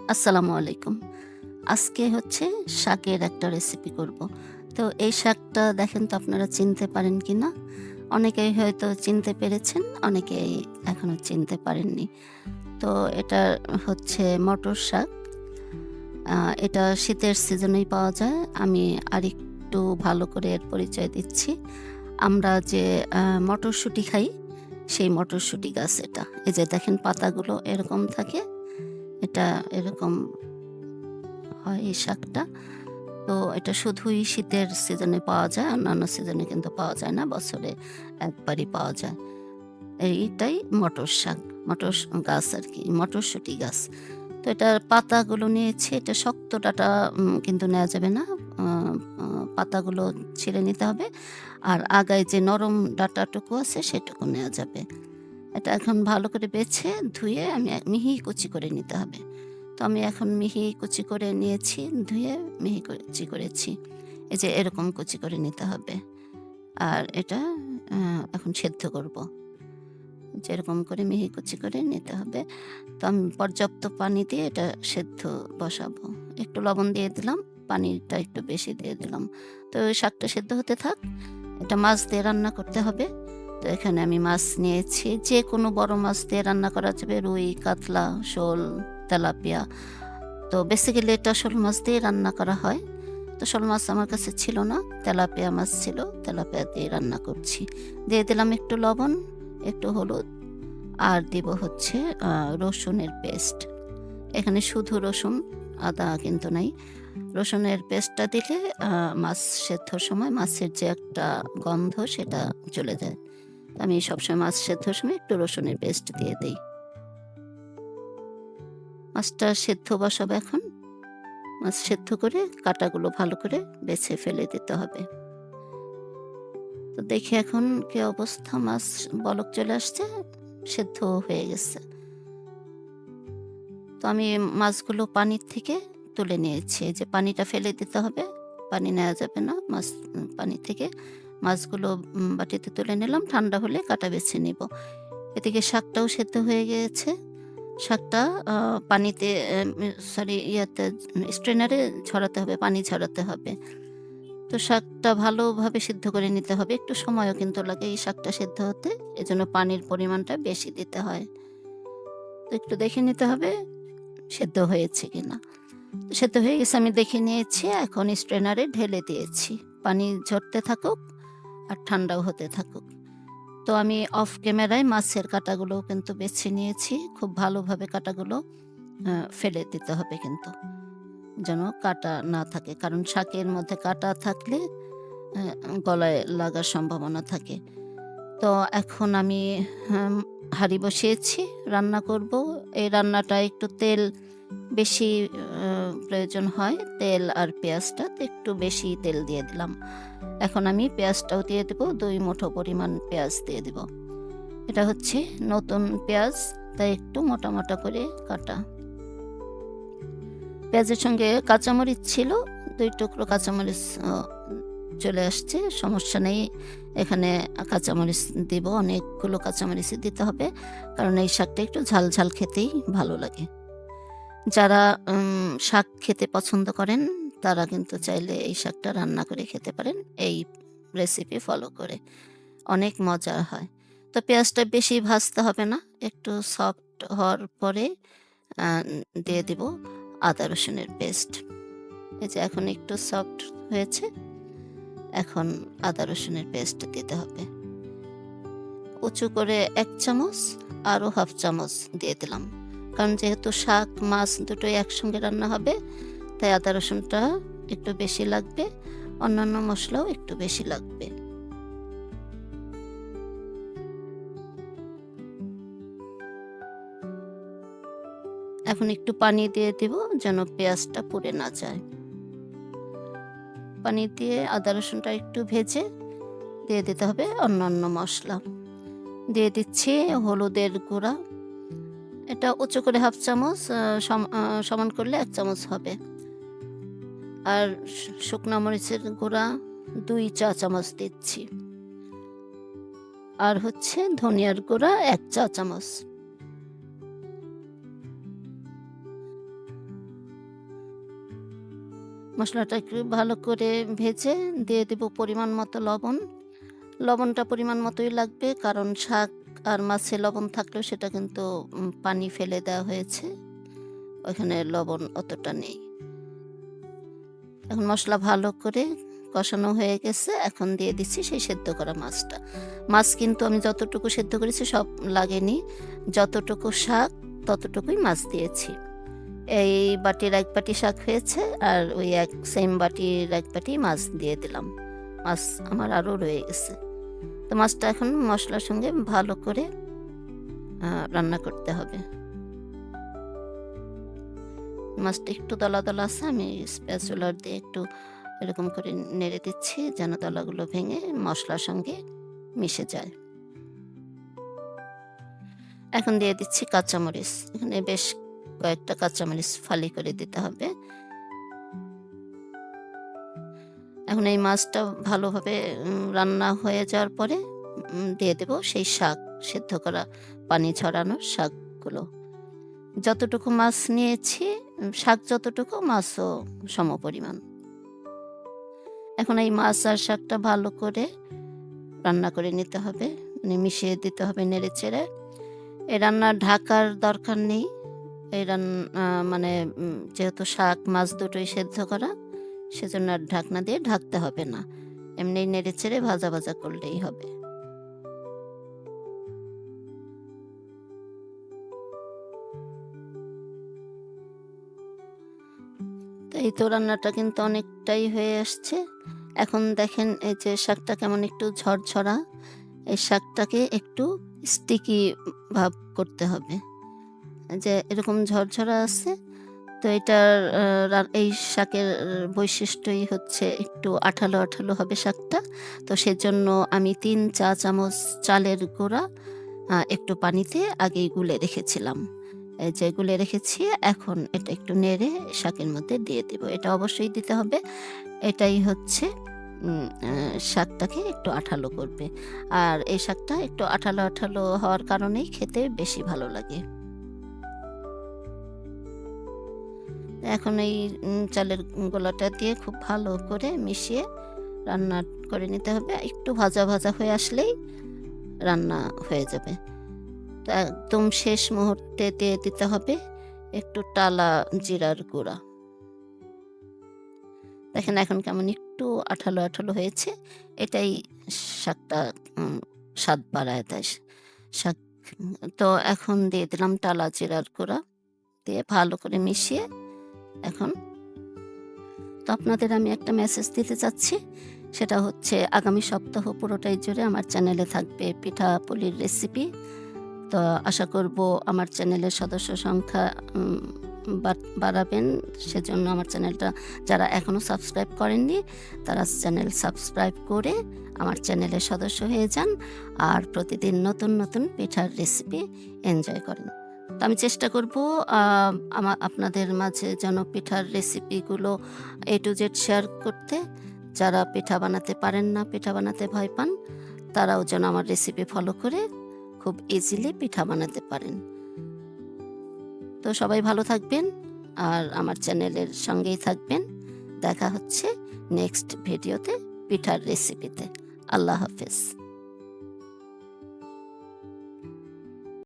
আসসালামু আলাইকুম। আজকে হচ্ছে শাকের একটা রেসিপি করব। তো এই শাকটা দেখেন তো আপনারা চিনতে পারেন কিনা? অনেকেই হয়তো চিনতে পেরেছেন, অনেকেই এখনো চিনতে পারেননি। তো এটা হচ্ছে মটর শাক। আ এটা শীতের সিজনেই পাওয়া যায়। আমি আরেকটু ভালো করে এর পরিচয় দিচ্ছি। আমরা যে মটরশুঁটি খাই, সেই মটরশুঁটি গাছ এটা। এই যে দেখেন পাতাগুলো এরকম থাকে। এটা এরকম হয় এই শাকটা। তো এটা শুধুই শীতের সিজনে পাওয়া যায়। অন্যান্য সিজনে কিন্তু পাওয়া যায় না। বছরে একবারই পাওয়া যায়। এইটাই মটর শাক। মটর গাছ আরকি। মটরশুঁটি গাছ। তো এটার পাতাগুলো নিয়েছি। এটা শক্ত ডাঁটা কিন্তু নেওয়া যাবে না। আ আ পাতাগুলো ছিঁড়ে নিতে হবে। আর আগায় যে নরম ডাঁটাটুকু আছে সেটুকু নেওয়া যাবে। এটা এখন ভালো করে বেছে ধুয়ে আমি মিহি কুচি করে নিতে হবে। তো আমি এখন মিহি কুচি করে নিয়েছি, ধুয়ে মিহি কুচি করেছি। এই যে এরকম কুচি করে নিতে হবে। আর এটা আ এখন সেদ্ধ করব। যেরকম করে মিহি কুচি করে নিতে হবে। তো আমি পর্যাপ্ত পানি দিয়ে এটা সেদ্ধ বসাবো। একটু লবণ দিয়ে দিলাম, পানিটা একটু বেশি দিয়ে দিলাম। তো ওই শাকটা সেদ্ধ হতে থাক। এটা মাছ দিয়ে রান্না করতে হবে। তো এখানে আমি মাছ নিয়েছি। যেকোনো বড় মাছ দিয়ে রান্না করা যাবে। রুই, কাতলা, শোল, তেলাপিয়া। তো বেসিক্যালি এটা শোল মাছ দিয়ে রান্না করা হয়। তো শোল মাছ আমার কাছে ছিল না। তেলাপিয়া মাছ ছিল। তেলাপিয়া দিয়ে রান্না করছি। দিয়ে দিলাম একটু লবণ, একটু হলুদ আর দিব হচ্ছে আ রসুনের পেস্ট। এখানে শুধু রসুন, আদা কিন্তু নাই। রসুনের পেস্টটা দিলে আ মাছ সেদ্ধর সময় মাছের যে একটা গন্ধ সেটা চলে যায়। আমি সবসময় মাছ সেদ্ধর সময় একটু রসুনের পেস্ট দিয়ে দেই। মাছটা সেদ্ধ বসাবো এখন। মাছ সেদ্ধ করে কাঁটাগুলো ভালো করে বেছে ফেলে দিতে হবে। তো দেখি এখন কি অবস্থা, মাছ বলক চলে আসছে, সেদ্ধ হয়ে গেছে। তো আমি মাছগুলো পানির থেকে তুলে নিয়েছি। এই যে পানিটা ফেলে দিতে হবে। পানি নেওয়া যাবে না পানি থেকে। মাছগুলো বাটিতে তুলে নিলাম। ঠান্ডা হলে কাটা বেছে নিব। এদিকে শাকটাও সেদ্ধ হয়ে গিয়েছে। শাকটা আ পানিতে সরি ইয়াতে স্ট্রেনারে ঝরাতে হবে, পানি ঝরাতে হবে। তো শাকটা ভালোভাবে সিদ্ধ করে নিতে হবে। একটু সময়ও কিন্তু লাগে এই শাকটা সেদ্ধ হতে। এজন্য পানির পরিমাণটা বেশি দিতে হয়। তো একটু দেখে নিতে হবে সেদ্ধ হয়েছে কিনা। তো সেদ্ধ হয়ে গেছে আমি দেখে নিয়েছি। এখন স্ট্রেনারে ঢেলে দিয়েছি। পানি ঝরতে থাকুক আর ঠান্ডাও হতে থাকুক। তো আমি অফ ক্যামেরায় মাছের কাঁটাগুলোও কিন্তু বেছে নিয়েছি। খুব ভালোভাবে কাঁটাগুলো ফেলে দিতে হবে কিন্তু। যেন কাঁটা না থাকে। কারণ শাকের মধ্যে কাঁটা থাকলে গলায় লাগার সম্ভাবনা থাকে। তো এখন আমি হাম হাঁড়ি বসিয়েছি, রান্না করব। এই রান্নাটা একটু তেল বেশি আ প্রয়োজন হয়। তেল আর পেঁয়াজটা তো একটু বেশি তেল দিয়ে দিলাম। এখন আমি পেঁয়াজটাও দিয়ে দেব, ২ মুঠো পরিমাণ পেঁয়াজ দিয়ে দিব। এটা হচ্ছে নতুন পেঁয়াজ, তাই একটু মোটা, মোটা করে কাটা। পেঁয়াজের সঙ্গে কাঁচামরিচ ছিল, ২ টুকরো কাঁচামরিচ চলে আসছে। সমস্যা নেই। এখানে কাঁচামরিচ দিব। অনেকগুলো কাঁচামরিচই দিতে হবে। কারণ এই শাকটা একটু ঝাল, ঝাল খেতেই ভালো লাগে। যারা শাক খেতে পছন্দ করেন, তারা কিন্তু চাইলে এই শাকটা রান্না করে খেতে পারেন এই রেসিপি ফলো করে। অনেক মজার হয়। তো পেঁয়াজটা বেশি ভাজতে হবে না। একটু সফট হওয়ার পরে আ দিয়ে দিব আদা রসুনের পেস্ট। এই যে এখন একটু সফট হয়েছে। এখন আদা রসুনের পেস্ট দিতে হবে। উঁচু করে ১ চামচ, আরও 1/2 চামচ দিয়ে দিলাম। কারণ যেহেতু শাক, মাছ দুটোই একসঙ্গে রান্না হবে, তাই আদা রসুনটা একটু বেশি লাগবে। অন্যান্য মসলাও একটু বেশি লাগবে। এখন একটু পানি দিয়ে দিব যেন পেঁয়াজটা পুড়ে না যায়। পানি দিয়ে আদা রসুনটা একটু ভেজে দিয়ে দিতে হবে অন্যান্য মসলা। দিয়ে দিচ্ছি হলুদের গুঁড়া। এটা উঁচু করে 1/2 চামচ, সমান করলে ১ চামচ হবে। আর শুকনা মরিচের গুঁড়া ২ চা চামচ দিচ্ছি। আর হচ্ছে ধনিয়ার গুঁড়া ১ চা চামচ। মশলাটা একটু ভালো করে ভেজে দিয়ে দেব পরিমাণ মতো লবণ। লবণটা পরিমাণ মতোই লাগবে, কারণ শাক আর মাছে লবণ থাকলেও সেটা কিন্তু পানি ফেলে দেওয়া হয়েছে। ওখানে লবণ অতটা নেই। এখন মসলা ভালো করে কষানো হয়ে গেছে। এখন দিয়ে দিচ্ছি সেই সেদ্ধ করা মাছটা। মাছ কিন্তু আমি যতটুকু সেদ্ধ করেছি সব লাগেনি। যতটুকু শাক ততটুকুই মাছ দিয়েছি। এই বাটির ১ বাটি শাক হয়েছে আর ওই সেম বাটির ১ বাটি মাছ দিয়ে দিলাম। মাছ আমার আরও রয়ে গেছে। তো মাছটা এখন মসলার সঙ্গে ভালো করে রান্না করতে হবে। মাছটা একটু দলা আছে, আমি স্প্যাচুলার দিয়ে একটু এরকম করে নেড়ে দিচ্ছি যেন দলাগুলো ভেঙে মশলার সঙ্গে মিশে যায়। এখন দিয়ে দিচ্ছি কাঁচামরিচ। এখানে বেশ কয়েকটা কাঁচামরিচ ফালি করে দিতে হবে। এখন এই মাছটা ভালোভাবে রান্না হয়ে যাওয়ার পরে দিয়ে দেব সেই শাক, সেদ্ধ করা পানি ঝরানো শাকগুলো। যতটুকু মাছ নিয়েছি, শাক যতটুকু মাছও সমপরিমাণ। এখন এই মাছ আর শাকটা ভালো করে রান্না করে নিতে হবে, মানে মিশিয়ে দিতে হবে নেড়েচেড়ে। এই রান্না ঢাকার দরকার নেই। এই মানে যেহেতু শাক মাছ দুটোই সেদ্ধ করা, সেজন্য আর ঢাকনা দিয়ে ঢাকতে হবে না। এমনি নেড়েচেড়ে ভাজা ভাজা করলেই হবে। তো এই তো রান্নাটা কিন্তু অনেকটাই হয়ে আসছে। এখন দেখেন এই যে শাকটা কেমন একটু ঝরঝরা, এই শাকটাকে একটু স্টিকি ভাব করতে হবে। যে এরকম ঝরঝরা আছে, তো এটার এই শাকের বৈশিষ্ট্যই হচ্ছে একটু আঠালো হবে শাকটা। তো সেজন্য আমি ৩ চা চামচ চালের গুঁড়া একটু পানিতে আগেই গুলে রেখেছিলাম। এই যে গুলে রেখেছি, এখন এটা একটু নেড়ে শাকের মধ্যে দিয়ে দেব। এটা অবশ্যই দিতে হবে। এটাই হচ্ছে শাকটাকে একটু আঠালো করবে। আর এই শাকটা একটু আঠালো হওয়ার কারণেই খেতে বেশি ভালো লাগে। এখন এই চালের গোলাটা দিয়ে খুব ভালো করে মিশিয়ে রান্না করে নিতে হবে। একটু ভাজা হয়ে আসলেই রান্না হয়ে যাবে। তো একদম শেষ মুহূর্তে দিয়ে দিতে হবে একটু টালা জিরার গুঁড়া। দেখেন এখন কেমন একটু আঠালো হয়েছে। এটাই শাকটা স্বাদ বাড়ায় দেয়। শাক তো এখন দিয়ে দিলাম টালা জিরার গুঁড়া, দিয়ে ভালো করে মিশিয়ে এখন তো আপনাদের আমি একটা মেসেজ দিতে চাচ্ছি। সেটা হচ্ছে আগামী সপ্তাহ পুরোটাই জুড়ে আমার চ্যানেলে থাকবে পিঠাপুলির রেসিপি। তো আশা করব আমার চ্যানেলের সদস্য সংখ্যা বাড়াবেন। সেজন্য আমার চ্যানেলটা যারা এখনও সাবস্ক্রাইব করেননি, তারা চ্যানেল সাবস্ক্রাইব করে আমার চ্যানেলের সদস্য হয়ে যান আর প্রতিদিন নতুন পিঠার রেসিপি এনজয় করেন। তো আমি চেষ্টা করব আপনাদের মাঝে যেন পিঠার রেসিপিগুলো A to Z শেয়ার করতে। যারা পিঠা বানাতে পারেন না, পিঠা বানাতে ভয় পান, তারাও যেন আমার রেসিপি ফলো করে খুব ইজিলি পিঠা বানাতে পারেন। তো সবাই ভালো থাকবেন আর আমার চ্যানেলের সঙ্গেই থাকবেন। দেখা হচ্ছে নেক্সট ভিডিওতে পিঠার রেসিপিতে। আল্লাহ হাফেজ।